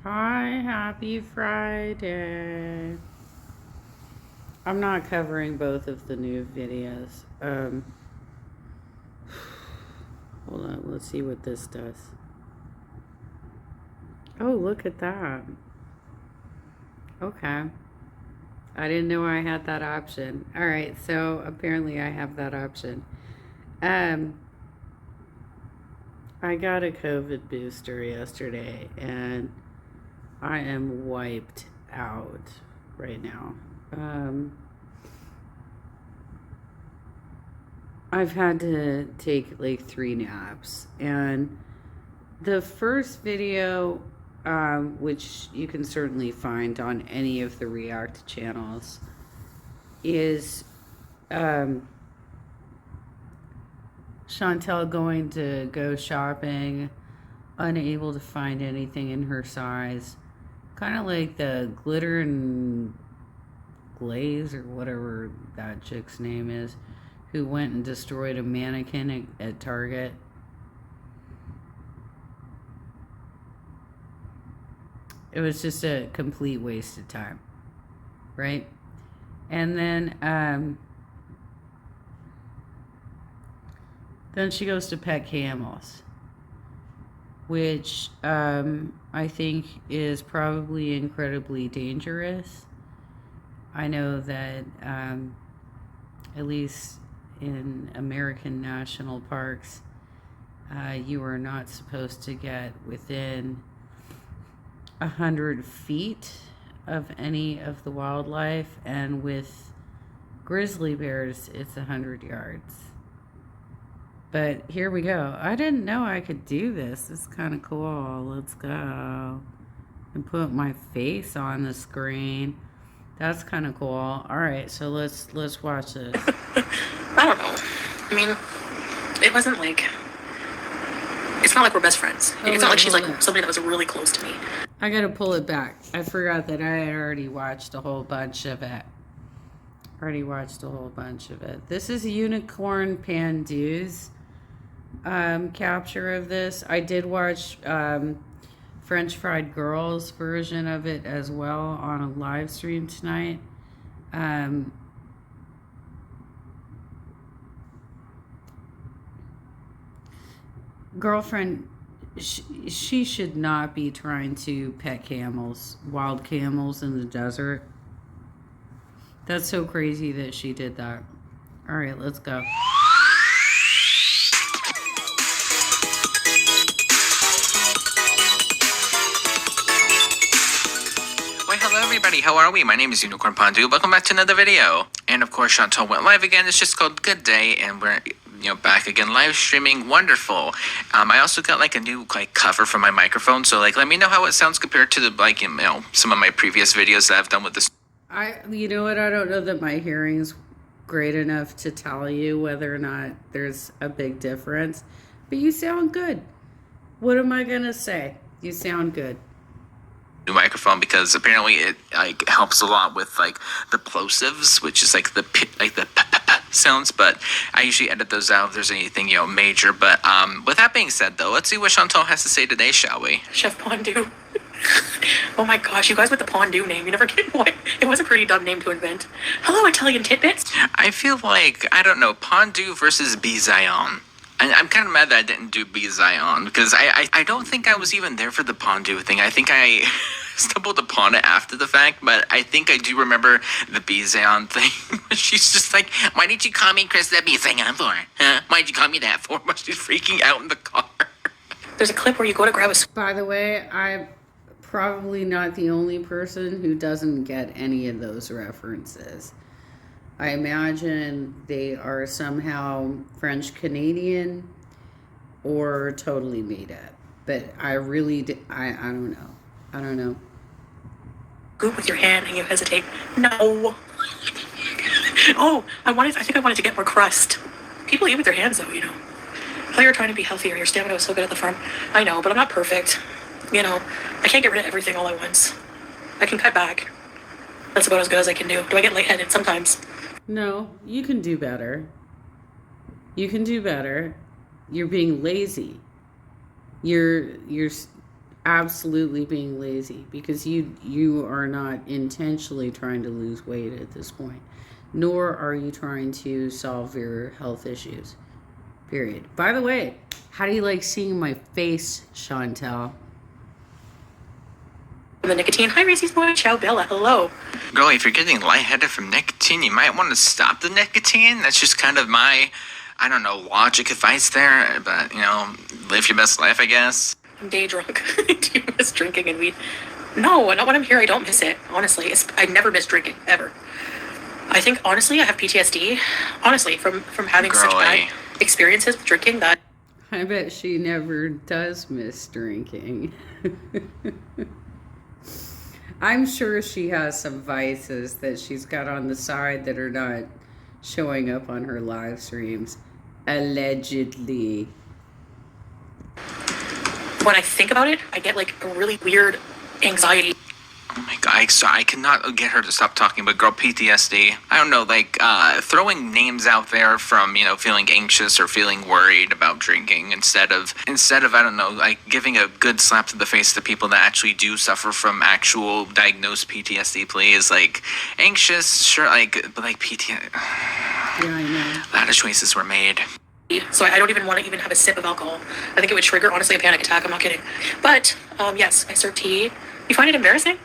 Hi, happy Friday. I'm not covering both of the new videos. Hold on, let's see what this does. Oh, look at that. Okay. I didn't know I had that option. All right, so apparently I have that option. Um, I got a COVID booster yesterday and I am wiped out right now. I've had to take like 3 naps, and the first video, which you can certainly find on any of the React channels, is Chantel going to go shopping, unable to find anything in her size, kind of like the glitter and glaze or whatever that chick's name is, who went and destroyed a mannequin at Target. It was just a complete waste of time, right? And then she goes to pet camels, which I think is probably incredibly dangerous. I know that at least in American national parks, you are not supposed to get within 100 feet of any of the wildlife, and with grizzly bears, it's 100 yards. But here we go. I didn't know I could do this. It's kind of cool. Let's go. And put my face on the screen. That's kind of cool. All right, so let's watch this. I don't know. I mean, it wasn't like, it's not like we're best friends. It's not like she's like somebody that was really close to me. I gotta pull it back. I forgot that I had already watched a whole bunch of it. This is Unicorn Pandu's capture of this. I did watch French Fried Girl's version of it as well on a live stream tonight. Girlfriend, she should not be trying to pet camels, wild camels in the desert. That's so crazy that she did that. All right, let's go. Hello everybody, how are we? My name is Unicorn Pandu. Welcome back to another video. And of course, Chantal went live again. It's just called Good Day, and we're back again live streaming. Wonderful. I also got like a new cover for my microphone, so let me know how it sounds compared to the some of my previous videos that I've done with this. You know what? I don't know that my hearing's great enough to tell you whether or not there's a big difference, but you sound good. What am I gonna say? You sound good. New microphone, because apparently it helps a lot with the plosives, which is the sounds, but I usually edit those out if there's anything major. But with that being said, though, let's see what Chantal has to say today, shall we? Chef Pondu. Oh my gosh, you guys with the Pondu name, you never get one. It was a pretty dumb name to invent. Hello, Italian tidbits. I feel like, I don't know, Pondu versus Bizayon. I'm kind of mad that I didn't do Bizayon, because I don't think I was even there for the Pondu thing. I think I stumbled upon it after the fact, but I think I do remember the Bizayon thing. She's just like, why did you call me Chris the Bizayon for? Huh? Why'd you call me that for? But she's freaking out in the car. There's a clip where you go to grab a... By the way, I'm probably not the only person who doesn't get any of those references. I imagine they are somehow French-Canadian or totally made up. But I really, I don't know. I don't know. Goop with your hand and you hesitate. No. Oh, I think I wanted to get more crust. People eat with their hands, though, I thought you were trying to be healthier. Your stamina was so good at the farm. I know, but I'm not perfect. I can't get rid of everything all at once. I can cut back. That's about as good as I can do. Do I get lightheaded sometimes? No, you can do better. You can do better. You're being lazy. You're absolutely being lazy, because you are not intentionally trying to lose weight at this point, nor are you trying to solve your health issues. Period. By the way, how do you like seeing my face, Chantel? The nicotine. Hi, Reese's boy. Ciao, Bella. Hello. Girl, if you're getting lightheaded from nicotine, you might want to stop the nicotine. That's just kind of my, I don't know, logic advice there. But, live your best life, I guess. I'm day drunk. Do you miss drinking and weed? No, not when I'm here. I don't miss it. Honestly, I never miss drinking ever. I think honestly, I have PTSD. Honestly, from having such bad experiences with drinking that. I bet she never does miss drinking. I'm sure she has some vices that she's got on the side that are not showing up on her live streams. Allegedly. When I think about it, I get like a really weird anxiety. Oh my god, I cannot get her to stop talking, but girl, PTSD. I don't know, like, throwing names out there from, feeling anxious or feeling worried about drinking instead of, I don't know, like, giving a good slap to the face to people that actually do suffer from actual diagnosed PTSD, please. Like, anxious, sure, but like, PTSD. Yeah, I know. A lot of choices were made. So I don't even want to even have a sip of alcohol. I think it would trigger, honestly, a panic attack. I'm not kidding. But, yes, I serve tea. You find it embarrassing?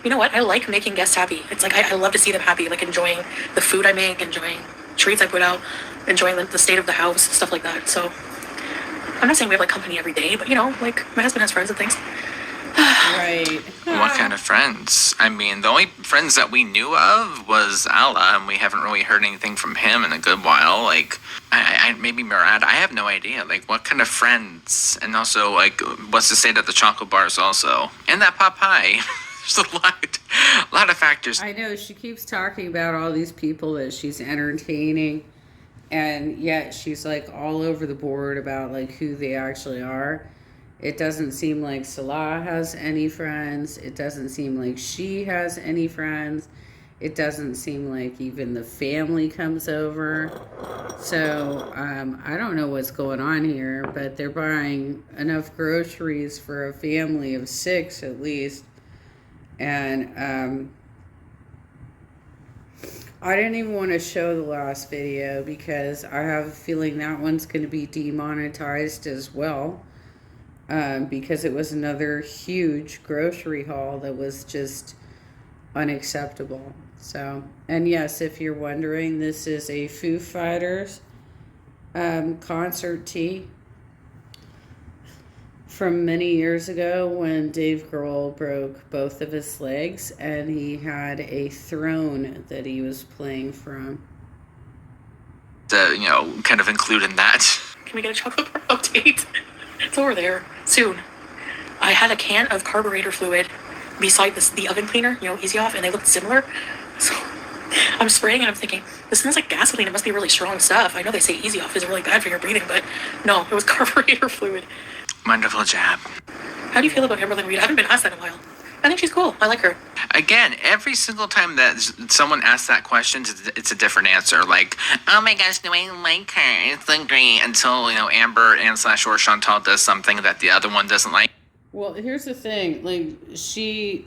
You know what? I like making guests happy. It's like I love to see them happy, like enjoying the food I make, enjoying treats I put out, enjoying the state of the house, stuff like that. So I'm not saying we have like company every day, but like my husband has friends and things. Right. What kind of friends? I mean, the only friends that we knew of was Allah, and we haven't really heard anything from him in a good while. Like, I maybe Murad. I have no idea. Like, what kind of friends? And also, like, what's the state of the chocolate bars also? And that pot pie. There's a lot of factors. I know, she keeps talking about all these people that she's entertaining, and yet she's like all over the board about like who they actually are. It doesn't seem like Salah has any friends. It doesn't seem like she has any friends. It doesn't seem like even the family comes over. So I don't know what's going on here, but they're buying enough groceries for a family of 6 at least. And I didn't even want to show the last video because I have a feeling that one's going to be demonetized as well, because it was another huge grocery haul that was just unacceptable. So, and yes, if you're wondering, this is a Foo Fighters concert tee from many years ago when Dave Grohl broke both of his legs and he had a throne that he was playing from. Kind of include in that. Can we get a chocolate bar update? It's over there. Soon. I had a can of carburetor fluid beside the oven cleaner, Easy Off, and they looked similar. So I'm spraying and I'm thinking, this smells like gasoline. It must be really strong stuff. I know they say Easy Off is really bad for your breathing, but no, it was carburetor fluid. Wonderful job. How do you feel about Amberlyn Reed? I haven't been asked that in a while. I think she's cool. I like her. Again, every single time that someone asks that question, it's a different answer. Like, oh my gosh, no, I like her. It's like great. Until, Amber and / or Chantal does something that the other one doesn't like. Well, here's the thing. Like, she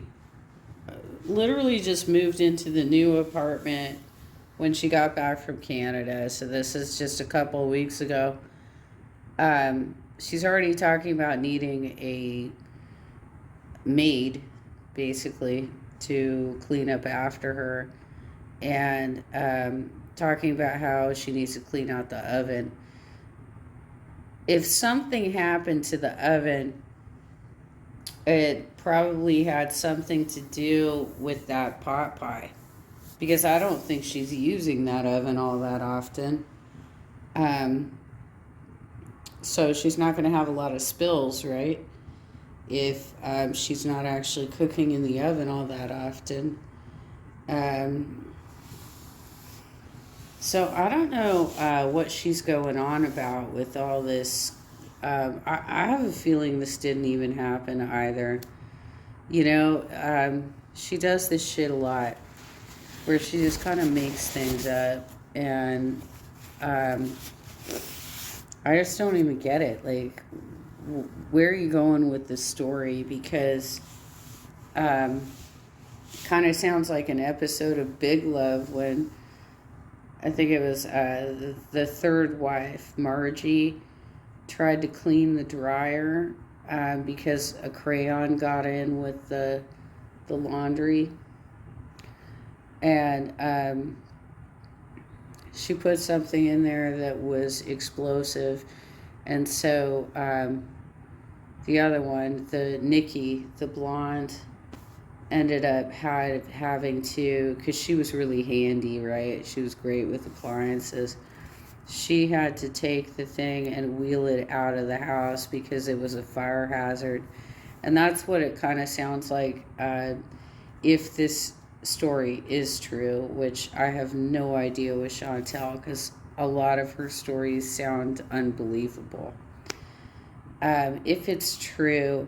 literally just moved into the new apartment when she got back from Canada. So this is just a couple of weeks ago. She's already talking about needing a maid, basically, to clean up after her. And talking about how she needs to clean out the oven. If something happened to the oven, it probably had something to do with that pot pie. Because I don't think she's using that oven all that often. So she's not going to have a lot of spills, right? If she's not actually cooking in the oven all that often. So I don't know what she's going on about with all this. I have a feeling this didn't even happen either. She does this shit a lot, where she just kind of makes things up, and I just don't even get it. Like, where are you going with this story? Because kind of sounds like an episode of Big Love when I think it was the third wife, Margie, tried to clean the dryer because a crayon got in with the laundry. And she put something in there that was explosive. And so the other one, the Nikki, the blonde, ended up having to, because she was really handy, right? She was great with appliances. She had to take the thing and wheel it out of the house because it was a fire hazard. And that's what it kind of sounds like if this story is true, which I have no idea with Chantel because a lot of her stories sound unbelievable. If it's true,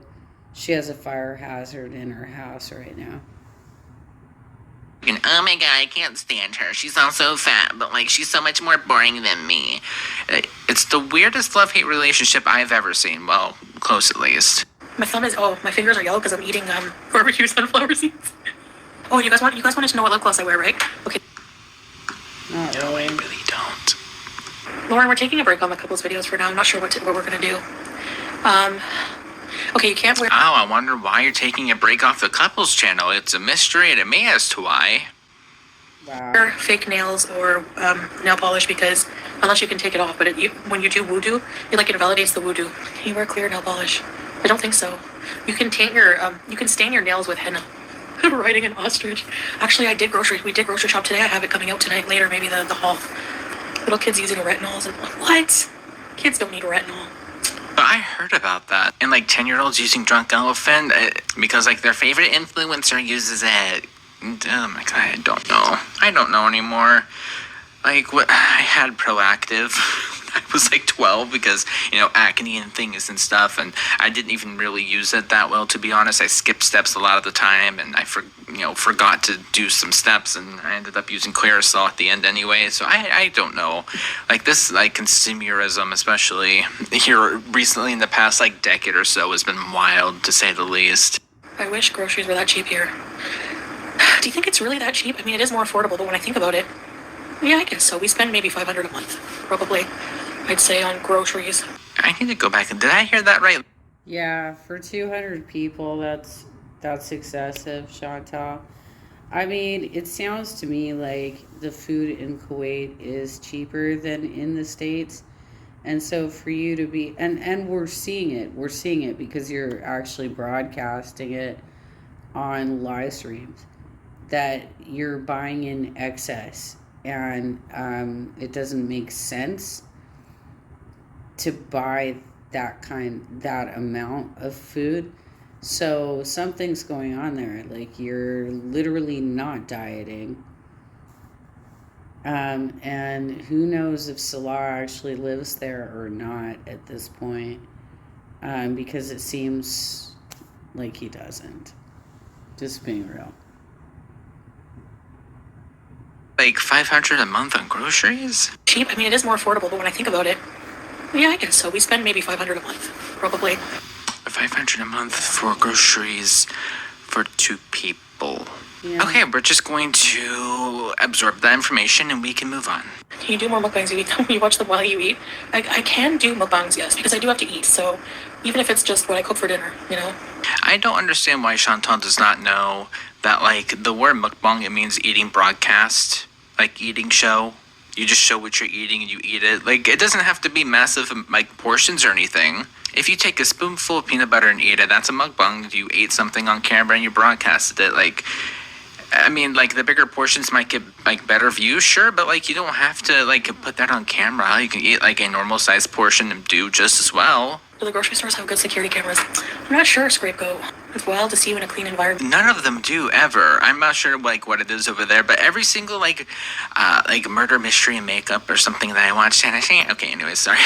she has a fire hazard in her house right now. And, oh my god, I can't stand her. She's all so fat, but like she's so much more boring than me. It's the weirdest love-hate relationship I've ever seen. Well, close at least. My fingers are yellow because I'm eating barbecue sunflower seeds. Oh, you guys wanted to know what lip gloss I wear, right? Okay. Not No, really. I really don't. Lauren, we're taking a break on the couples videos for now. I'm not sure what we're gonna do. Okay, you can't wear. Oh, I wonder why you're taking a break off the couples channel. It's a mystery to me as to why. Wow. Fake nails or nail polish because unless you can take it off, but when you do voodoo, it invalidates the voodoo. Can you wear clear nail polish? I don't think so. You can stain your nails with henna. I'm riding an ostrich. Actually, we did grocery shop today. I have it coming out tonight, later, maybe the haul. Little kids using retinols and what? Kids don't need retinol. But I heard about that. And 10-year-olds using Drunk Elephant because their favorite influencer uses it. Oh my god, I don't know. I don't know anymore. What I had Proactive when I was 12 because, acne and things and stuff, and I didn't even really use it that well, to be honest. I skipped steps a lot of the time, and I forgot to do some steps, and I ended up using Clearasil at the end anyway, so I don't know. This consumerism, especially here recently in the past decade or so, has been wild, to say the least. I wish groceries were that cheap here. Do you think it's really that cheap? I mean, it is more affordable, but when I think about it, yeah, I guess so. We spend maybe $500 a month, probably, I'd say, on groceries. I need to go back. Did I hear that right? Yeah, for 200 people, that's excessive, Chantal. I mean, it sounds to me like the food in Kuwait is cheaper than in the States. And so for you to be, and we're seeing it because you're actually broadcasting it on live streams, that you're buying in excess. And it doesn't make sense to buy that amount of food. So something's going on there. You're literally not dieting. And who knows if Salah actually lives there or not at this point. Because it seems like he doesn't. Just being real. $500 a month on groceries? Cheap? I mean, it is more affordable, but when I think about it, yeah, I guess so. We spend maybe $500 a month, probably. $500 a month for groceries for 2 people. Yeah. Okay, we're just going to absorb that information and we can move on. Can you do more mukbangs? You watch them while you eat? I can do mukbangs, yes, because I do have to eat. So even if it's just what I cook for dinner, I don't understand why Chantal does not know that, the word mukbang, it means eating broadcast, eating show. You just show what you're eating and you eat it. It doesn't have to be massive, portions or anything. If you take a spoonful of peanut butter and eat it, that's a mukbang. You ate something on camera and you broadcasted it. The bigger portions might get, better views, sure, but, you don't have to, put that on camera. You can eat, a normal-sized portion and do just as well. Do the grocery stores have good security cameras? I'm not sure, Scapegoat. It's wild to see you in a clean environment. None of them do, ever. I'm not sure, what it is over there, but every single, murder, mystery, and makeup or something that I watch, and I say, okay, anyways, sorry.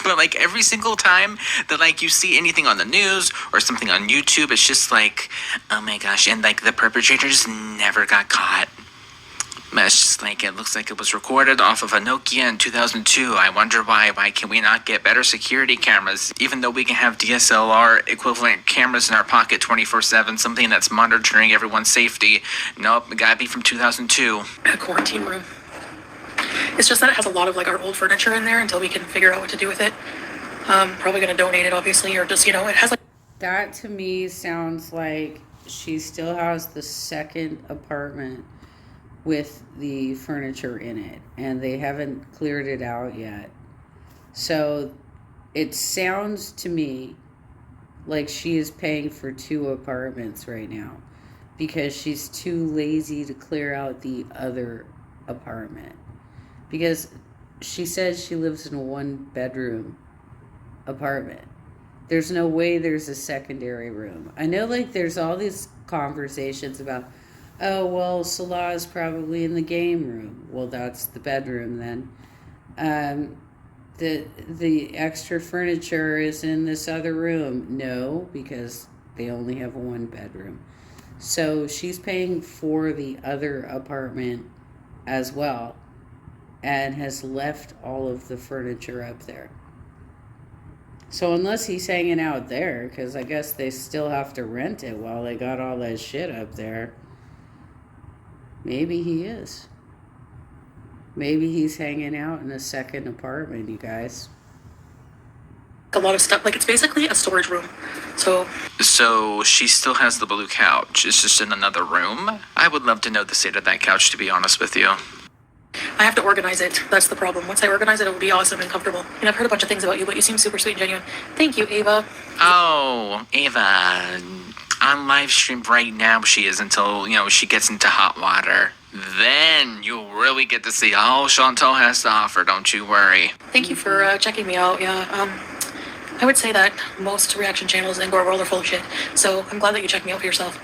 But, every single time that, you see anything on the news or something on YouTube, it's just oh my gosh, and, the perpetrators never got caught. It's just like, it looks like it was recorded off of a Nokia in 2002. I wonder why. Why can we not get better security cameras? Even though we can have DSLR equivalent cameras in our pocket 24/7, something that's monitoring everyone's safety. Nope, it gotta be from 2002. A quarantine room. It's just that it has a lot of like our old furniture in there until we can figure out what to do with it. Probably gonna donate it, obviously, or just, it has like... That to me sounds like she still has the second apartment with the furniture in it, and they haven't cleared it out yet. So it sounds to me like she is paying for 2 apartments right now because she's too lazy to clear out the other apartment. Because she says she lives in a 1-bedroom apartment. There's no way there's a secondary room. I know, like, there's all these conversations about, oh, well, Salah is probably in the game room. Well, that's the bedroom then. The extra furniture is in this other room. No, because they only have 1 bedroom. So she's paying for the other apartment as well and has left all of the furniture up there. So unless he's hanging out there, because I guess they still have to rent it while they got all that shit up there, maybe he is. Maybe he's hanging out in a second apartment, you guys. a lot of stuff. Like, it's basically a storage room. So she still has the blue couch. It's just in another room. I would love to know the state of that couch, to be honest with you. I have to organize it. That's the problem. Once I organize it, it will be awesome and comfortable. And I've heard a bunch of things about you, but you seem super sweet and genuine. Thank you, Ava. Oh, Ava. On live stream right now she is until, she gets into hot water. Then you'll really get to see all Chantal has to offer, don't you worry. Thank you for checking me out. Yeah, I would say that most reaction channels in Gore World are full of shit. So I'm glad that you checked me out for yourself.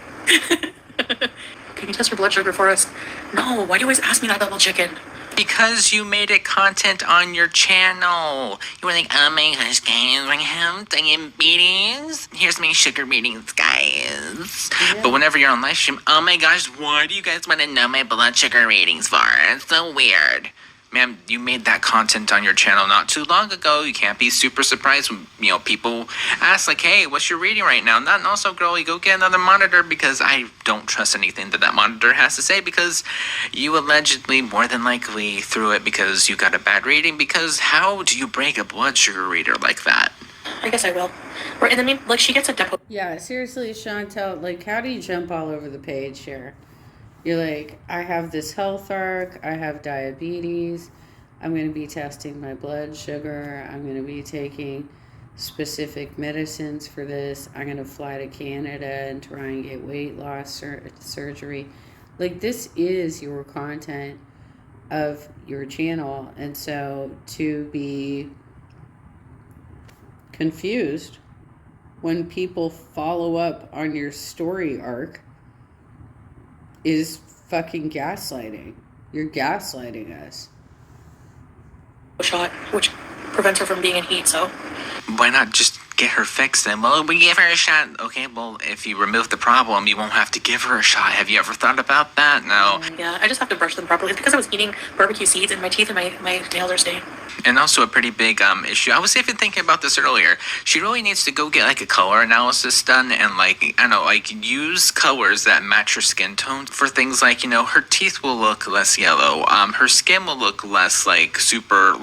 Can you test your blood sugar for us? No, why do you always ask me that about chicken? Because you made it content on your channel. You were like, oh my gosh, guys, I have diabetes. Here's my sugar readings, guys. Yeah. But whenever you're on live stream, oh my gosh, why do you guys want to know my blood sugar readings for? It's so weird. Ma'am, you made that content on your channel not too long ago. You can't be super surprised when, people ask, like, hey, what's your reading right now? And also, girl, you go get another monitor, because I don't trust anything that monitor has to say, because you allegedly, more than likely, threw it because you got a bad reading, because how do you break a blood sugar reader like that? I guess I will. Or, and I mean, like, she gets a depot. Yeah, seriously, Chantel, like, how do you jump all over the page here? You're like, I have this health arc, I have diabetes, I'm going to be testing my blood sugar, I'm going to be taking specific medicines for this, I'm going to fly to Canada and try and get weight loss surgery. Like, this is your content of your channel, and so to be confused when people follow up on your story arc is fucking gaslighting. You're gaslighting us. Shot, which prevents her from being in heat, so. Why not just get her fixed then? Well, we gave her a shot. Okay, well, if you remove the problem, you won't have to give her a shot. Have you ever thought about that? No. Yeah, I just have to brush them properly. It's because I was eating barbecue seeds and my teeth and my nails are stained. And also a pretty big issue. I was even thinking about this earlier. She really needs to go get like a color analysis done and use colors that match her skin tone for things like, her teeth will look less yellow. Her skin will look less super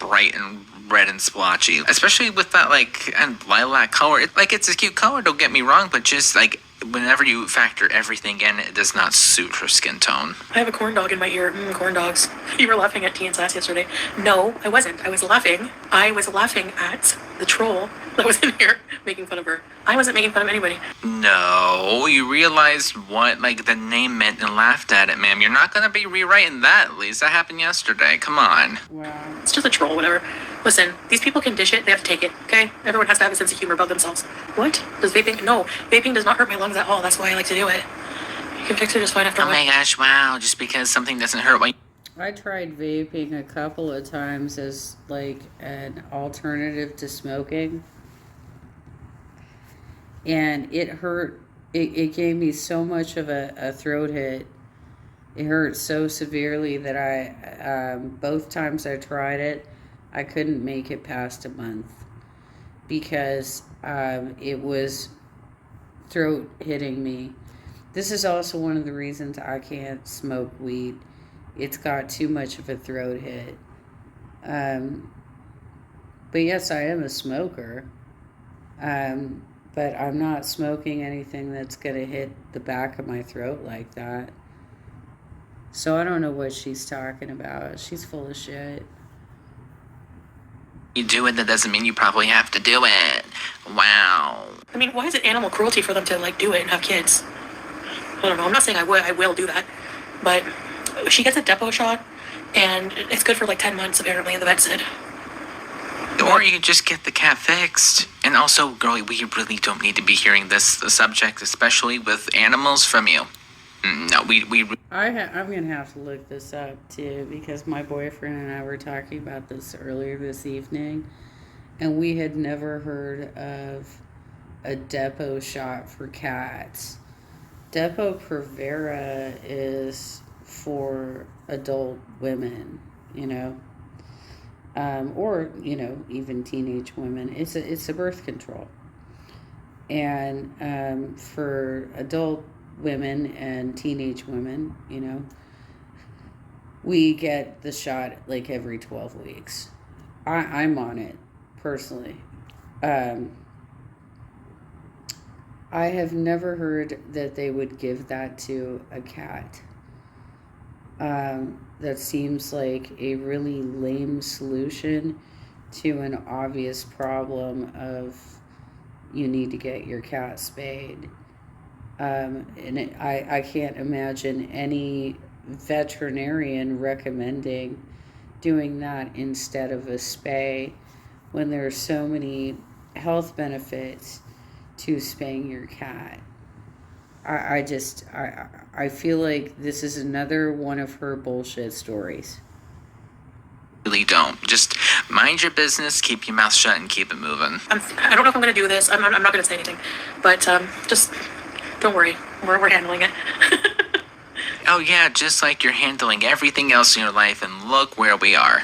bright and red and splotchy, especially with that and lilac color. It's a cute color, don't get me wrong, but just whenever you factor everything in, it does not suit her skin tone. I have a corn dog in my ear. Corn dogs. You were laughing at T and Sass yesterday. No, I wasn't. I was laughing at the troll that was in here making fun of her. I wasn't making fun of anybody. No, you realized what the name meant and laughed at it, ma'am. You're not going to be rewriting that, at least. That happened yesterday. Come on. Wow. It's just a troll, whatever. Listen, these people can dish it. They have to take it, okay? Everyone has to have a sense of humor about themselves. What? Does vaping? No. Vaping does not hurt my lungs at all. That's why I like to do it. You can fix it just fine after a while. Oh my gosh, wow. Just because something doesn't hurt, why? I tried vaping a couple of times as an alternative to smoking. And it hurt. It gave me so much of a throat hit It hurt so severely that both times I tried it, I couldn't make it past a month because it was throat hitting me. This is also one of the reasons I can't smoke weed. It's got too much of a throat hit. But yes, I am a smoker. But I'm not smoking anything that's going to hit the back of my throat like that. So I don't know what she's talking about. She's full of shit. You do it, that doesn't mean you probably have to do it. Wow. I mean, why is it animal cruelty for them to like do it and have kids? I don't know. I'm not saying I will do that, but she gets a depot shot, and it's good for like 10 months apparently. The vet said. Or you can just get the cat fixed. And also, girlie, we really don't need to be hearing this subject, especially with animals, from you. No, I'm going to have to look this up, too, because my boyfriend and I were talking about this earlier this evening, and we had never heard of a depot shot for cats. Depo-Provera is for adult women, or even teenage women. It's a birth control, and for adult women and teenage women, we get the shot like every 12 weeks. I'm on it personally. I have never heard that they would give that to a cat. That seems like a really lame solution to an obvious problem of you need to get your cat spayed. I can't imagine any veterinarian recommending doing that instead of a spay when there are so many health benefits to spaying your cat. I feel like this is another one of her bullshit stories. Really don't. Just mind your business, keep your mouth shut, and keep it moving. I don't know if I'm going to do this. I'm not going to say anything. But just don't worry. We're handling it. Oh yeah, just like you're handling everything else in your life, and look where we are.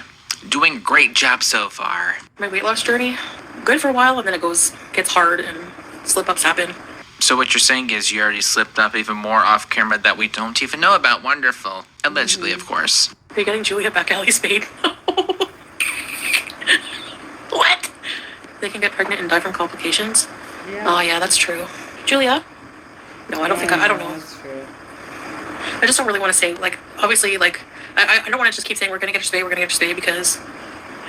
Doing a great job so far. My weight loss journey, good for a while, and then it gets hard and slip-ups happen. So what you're saying is you already slipped up even more off camera that we don't even know about. Wonderful. Allegedly, of course. Are you getting Julia back alley spayed? What? They can get pregnant and die from complications? Yeah. Oh, yeah, that's true. Julia? No, I don't think I don't know. That's true. I just don't really want to say, obviously, I don't want to just keep saying we're going to get her spayed, because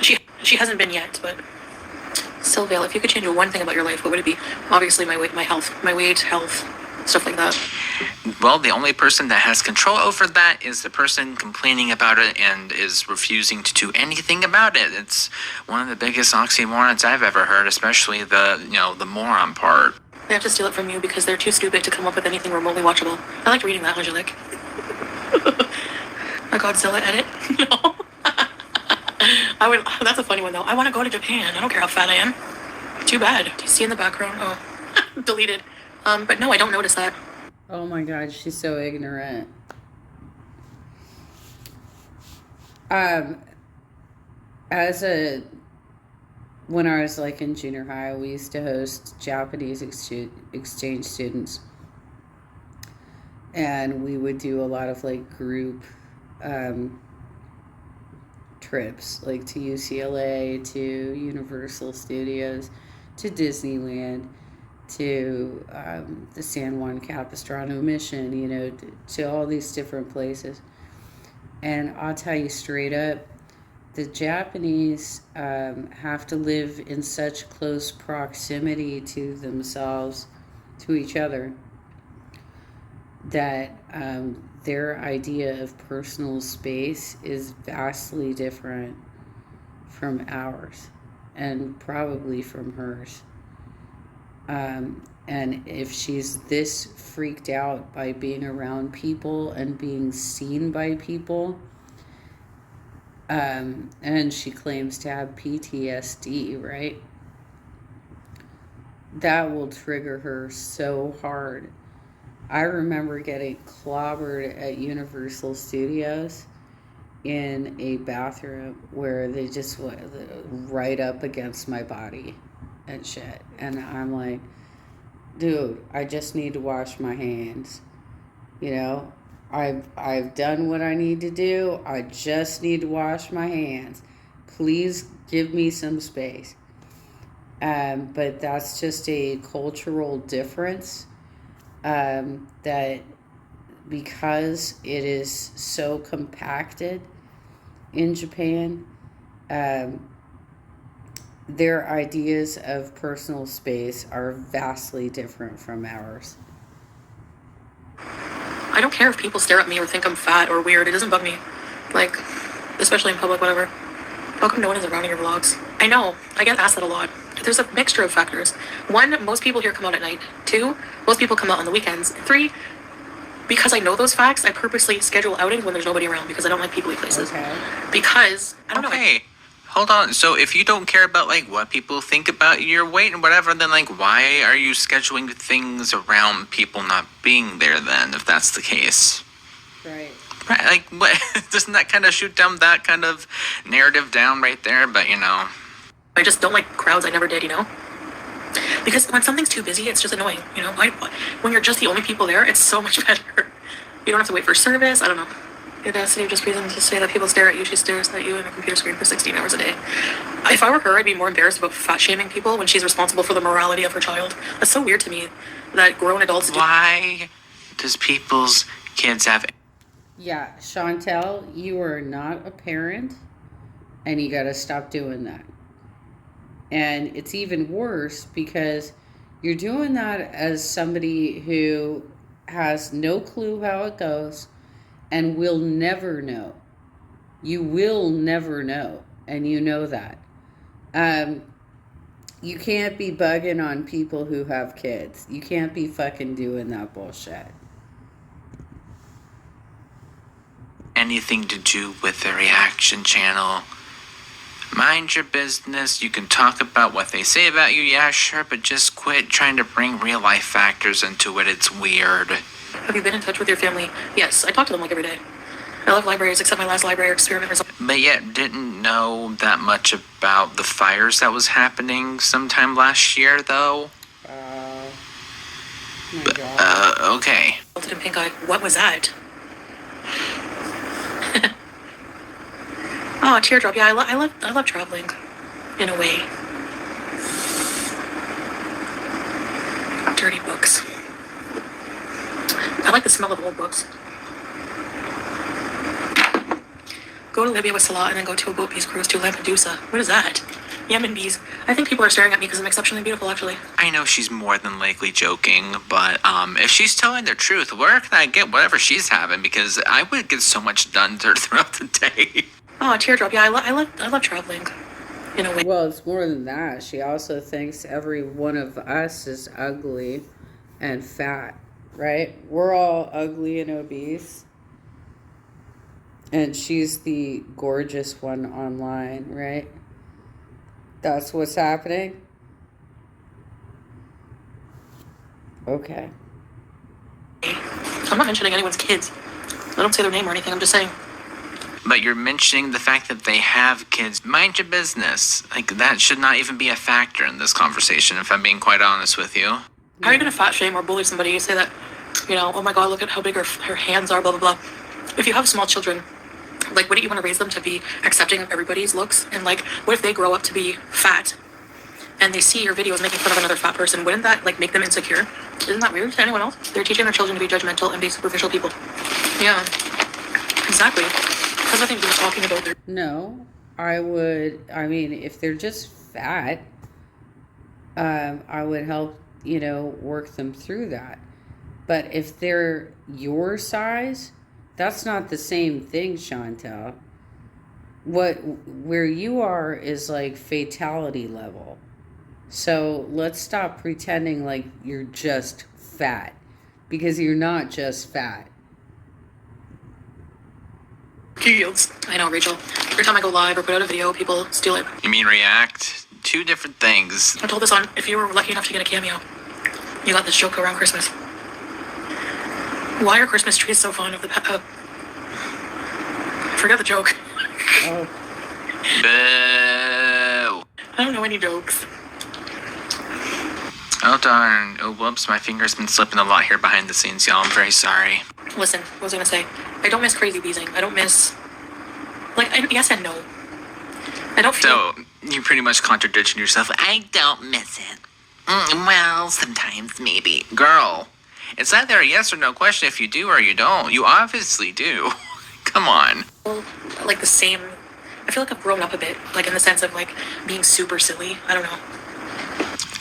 she hasn't been yet, but... Sylvia, if you could change one thing about your life, what would it be? Obviously, my weight, health, stuff like that. Well, the only person that has control over that is the person complaining about it and is refusing to do anything about it. It's one of the biggest oxymorons I've ever heard, especially the moron part. They have to steal it from you because they're too stupid to come up with anything remotely watchable. I liked reading that, Angelique. A Godzilla edit? No. That's a funny one though. I want to go to Japan. I don't care how fat I am. Too bad. Do you see in the background? Oh, deleted. But no, I don't notice that. Oh my God, she's so ignorant. When I was in junior high, we used to host Japanese exchange students, and we would do a lot of group trips, to UCLA, to Universal Studios, to Disneyland, to the San Juan Capistrano Mission, to all these different places. And I'll tell you straight up, the Japanese have to live in such close proximity to themselves, to each other, that their idea of personal space is vastly different from ours, and probably from hers. And if she's this freaked out by being around people and being seen by people, and she claims to have PTSD, right? That will trigger her so hard I remember getting clobbered at Universal Studios in a bathroom where they just went right up against my body and shit. And I'm like, dude, I just need to wash my hands. You know, I've done what I need to do. I just need to wash my hands. Please give me some space. But that's just a cultural difference, that because it is so compacted in Japan, their ideas of personal space are vastly different from ours. I don't care if people stare at me or think I'm fat or weird. It doesn't bug me. Like, especially in public, whatever. How come no one is around in your vlogs? I know. I get asked that a lot. There's a mixture of factors. One, most people here come out at night. Two, most people come out on the weekends. Three, because I know those facts, I purposely schedule outings when there's nobody around because I don't like people-y places. Okay. Because, I don't know. Okay, hold on. So if you don't care about like what people think about your weight and whatever, then like why are you scheduling things around people not being there then, if that's the case? Right. Right, like what? Doesn't that kind of shoot down that kind of narrative down right there? But you know. I just don't like crowds. I never did, you know? Because when something's too busy, it's just annoying, you know? When you're just the only people there, it's so much better. You don't have to wait for service. I don't know. The audacity of just reason to say that people stare at you. She stares at you in a computer screen for 16 hours a day. If I were her, I'd be more embarrassed about fat shaming people when she's responsible for the morality of her child. That's so weird to me that grown adults do. Why does people's kids have... Yeah, Chantel, you are not a parent, and you gotta stop doing that. And it's even worse because you're doing that as somebody who has no clue how it goes and will never know. You will never know, and you know that. You can't be bugging on people who have kids. You can't be fucking doing that bullshit. Anything to do with the reaction channel? Mind your business. You can talk about what they say about you, yeah, sure, but just quit trying to bring real life factors into it. It's weird. Have you been in touch with your family? Yes, I talk to them like every day. I love libraries, except my last library experiment results. But yet didn't know that much about the fires that was happening sometime last year, though. My God. Okay. In pink eye. What was that? Oh, teardrop. Yeah, I love traveling, in a way. Dirty books. I like the smell of old books. Go to Libya with Salah and then go to a boat peace cruise to Lampedusa. What is that? Yemen bees. I think people are staring at me because I'm exceptionally beautiful, actually. I know she's more than likely joking, but if she's telling the truth, where can I get whatever she's having? Because I would get so much done throughout the day. Oh, teardrop. Yeah, I love traveling, in a way. Well, it's more than that. She also thinks every one of us is ugly and fat, right? We're all ugly and obese. And she's the gorgeous one online, right? That's what's happening? Okay. I'm not mentioning anyone's kids. I don't say their name or anything. I'm just saying. But you're mentioning the fact that they have kids. Mind your business. Like, that should not even be a factor in this conversation, if I'm being quite honest with you. How are you going to fat shame or bully somebody? You say that, you know, oh my God, look at how big her hands are, blah, blah, blah. If you have small children, like, wouldn't you want to raise them to be accepting of everybody's looks? And, like, what if they grow up to be fat and they see your videos making fun of another fat person? Wouldn't that, like, make them insecure? Isn't that weird to anyone else? They're teaching their children to be judgmental and be superficial people. Yeah, exactly. Has nothing to do with talking about their... No, I mean, if they're just fat, I would help, work them through that. But if they're your size, that's not the same thing, Chantel. Where you are is like fatality level. So let's stop pretending like you're just fat, because you're not just fat. Yields. I know, Rachel. Every time I go live or put out a video, people steal it. You mean react? Two different things. I told this on, if you were lucky enough to get a cameo, you got this joke around Christmas. Why are Christmas trees so fond of the forget the joke. Oh, Boo. I don't know any jokes. Oh darn. Oh whoops, my finger's been slipping a lot here behind the scenes, y'all. I'm very sorry. Listen, what was I gonna say? I don't miss crazy beezing. I don't miss... yes and no. I don't feel... So, you pretty much contradicted yourself. I don't miss it. Well, sometimes maybe. Girl, it's either a yes or no question if you do or you don't. You obviously do. Come on. like the same... I feel like I've grown up a bit, like in the sense of like being super silly. I don't know.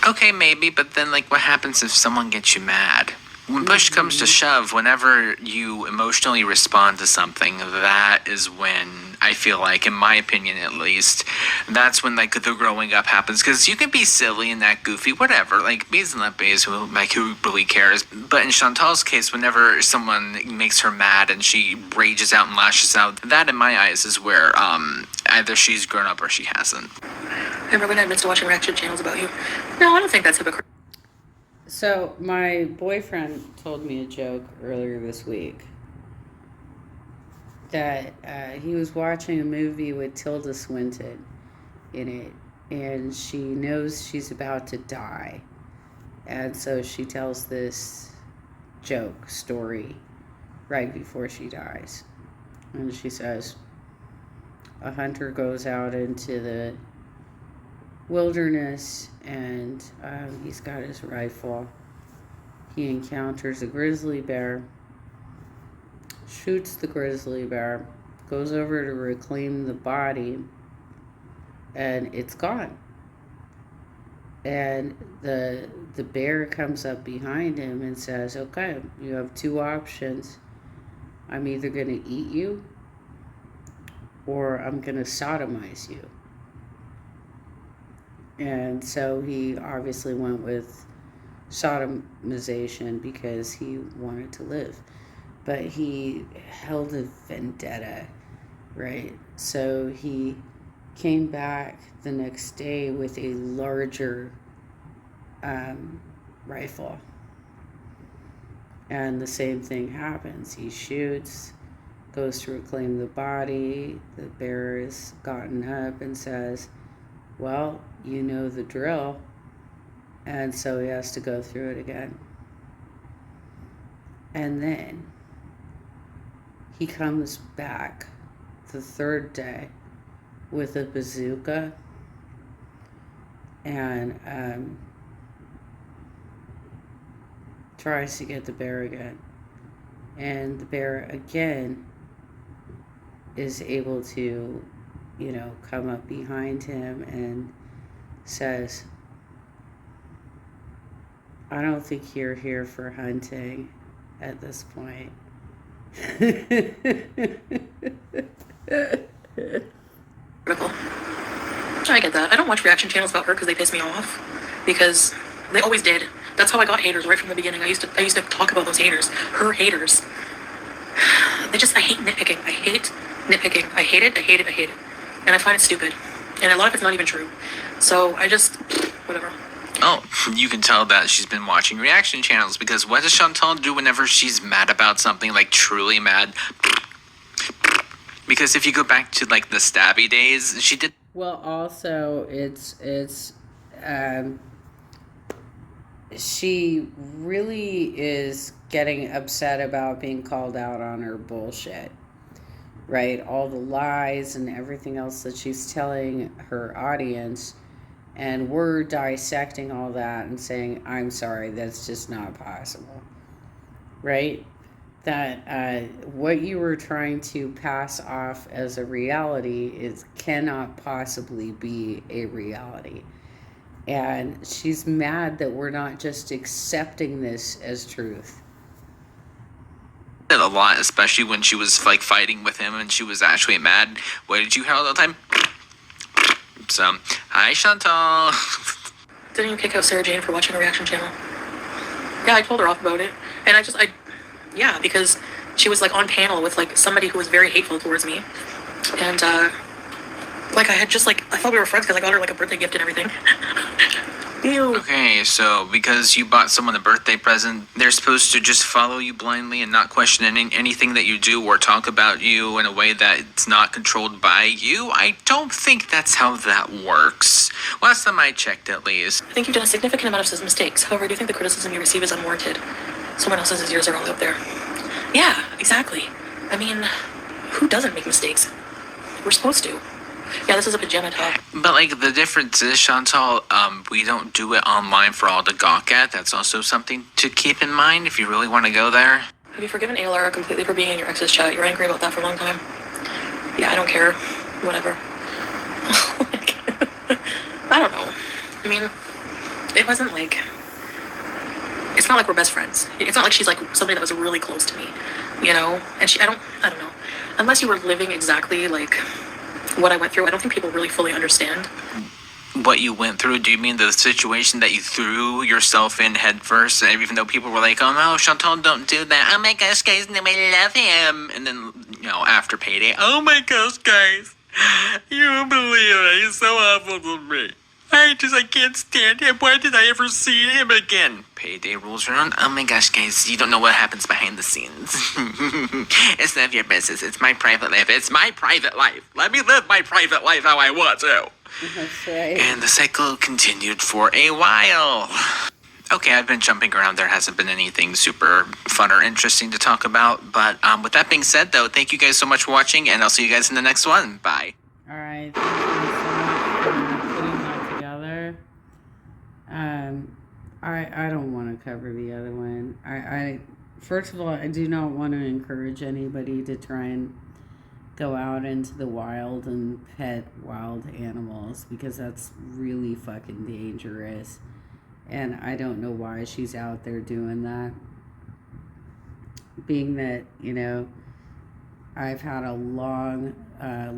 Okay, maybe, but then, like, what happens if someone gets you mad? When push comes to shove, whenever you emotionally respond to something, that is when I feel like, in my opinion at least, that's when, like, the growing up happens. Because you can be silly and that goofy, whatever. Like, bees and not bees, who really cares? But in Chantal's case, whenever someone makes her mad and she rages out and lashes out, that, in my eyes, is where either she's grown up or she hasn't. Everyone admits to watching reaction channels about you. No, I don't think that's hypocritical. so my boyfriend told me a joke earlier this week that he was watching a movie with Tilda Swinton in it, and she knows she's about to die, and so she tells this joke story right before she dies, and she says, a hunter goes out into the wilderness, and he's got his rifle. He encounters a grizzly bear, shoots the grizzly bear, goes over to reclaim the body, and it's gone. And the bear comes up behind him and says, okay, you have two options. I'm either going to eat you or I'm going to sodomize you. And so he obviously went with sodomization because he wanted to live. But he held a vendetta, right? So he came back the next day with a larger rifle. And the same thing happens. He shoots, goes to reclaim the body. The bear is gotten up and says, well, you know the drill. And so he has to go through it again. And then he comes back the third day with a bazooka and tries to get the bear again. And the bear again is able to, come up behind him and says, I don't think you're here for hunting at this point. I get that. I don't watch reaction channels about her because they piss me off. Because they always did. That's how I got haters right from the beginning. I used to talk about those haters. Her haters. I hate nitpicking. I hate nitpicking. I hate it. And I find it stupid. And a lot of it's not even true. So I just, whatever. Oh, you can tell that she's been watching reaction channels, because what does Chantal do whenever she's mad about something, like truly mad? Because if you go back to like the stabby days, she did. Well, also she really is getting upset about being called out on her bullshit, right? All the lies and everything else that she's telling her audience. And we're dissecting all that and saying, I'm sorry, that's just not possible, right? That what you were trying to pass off as a reality cannot possibly be a reality. And she's mad that we're not just accepting this as truth. A lot, especially when she was like fighting with him and she was actually mad. What did you hear all the time? So, hi Chantal. Didn't you kick out Sarah Jane for watching a reaction channel? Yeah, I told her off about it. And yeah, because she was like on panel with like somebody who was very hateful towards me. And I had just like, I thought we were friends because I got her like a birthday gift and everything. Ew. Okay, so because you bought someone a birthday present, they're supposed to just follow you blindly and not question anything that you do or talk about you in a way that it's not controlled by you? I don't think that's how that works. Last time I checked, at least. I think you've done a significant amount of mistakes. However, I do think the criticism you receive is unwarranted. Someone else's is yours are all up there. Yeah, exactly. I mean, who doesn't make mistakes? We're supposed to. Yeah, this is a pajama top. But, like, the difference is, Chantal, we don't do it online for all to gawk at. That's also something to keep in mind if you really want to go there. Have you forgiven Aylara completely for being in your ex's chat? You were angry about that for a long time. Yeah, I don't care. Whatever. I don't know. I mean, it wasn't like... It's not like we're best friends. It's not like she's like somebody that was really close to me, you know? And I don't know. Unless you were living exactly like what I went through, I don't think people really fully understand. What you went through? Do you mean the situation that you threw yourself in head first? And even though people were like, oh no, Chantal, don't do that. Oh my gosh, guys, I love him. And then, you know, after payday, oh my gosh, guys, you won't believe it. He's so awful to me. I can't stand him. Why did I ever see him again? Payday rolls around. Oh my gosh, guys, you don't know what happens behind the scenes. It's none of your business. It's my private life. It's my private life. Let me live my private life how I want to. That's right. And the cycle continued for a while. Okay, I've been jumping around. There hasn't been anything super fun or interesting to talk about. But with that being said, though, thank you guys so much for watching, and I'll see you guys in the next one. Bye. All right. Thank you so much for putting that together. I don't want to cover the other one. I first of all, I do not want to encourage anybody to try and go out into the wild and pet wild animals, because that's really fucking dangerous. And I don't know why she's out there doing that. Being that, you know, I've had a long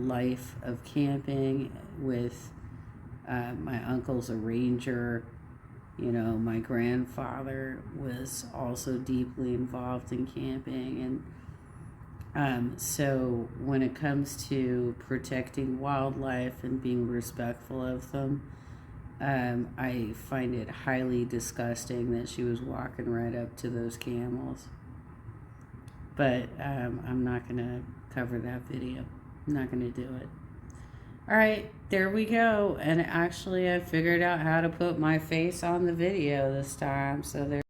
life of camping with my uncle's a ranger. You know, my grandfather was also deeply involved in camping. And so when it comes to protecting wildlife and being respectful of them, I find it highly disgusting that she was walking right up to those camels. But I'm not going to cover that video. I'm not going to do it. All right, there we go. And actually, I figured out how to put my face on the video this time. So there.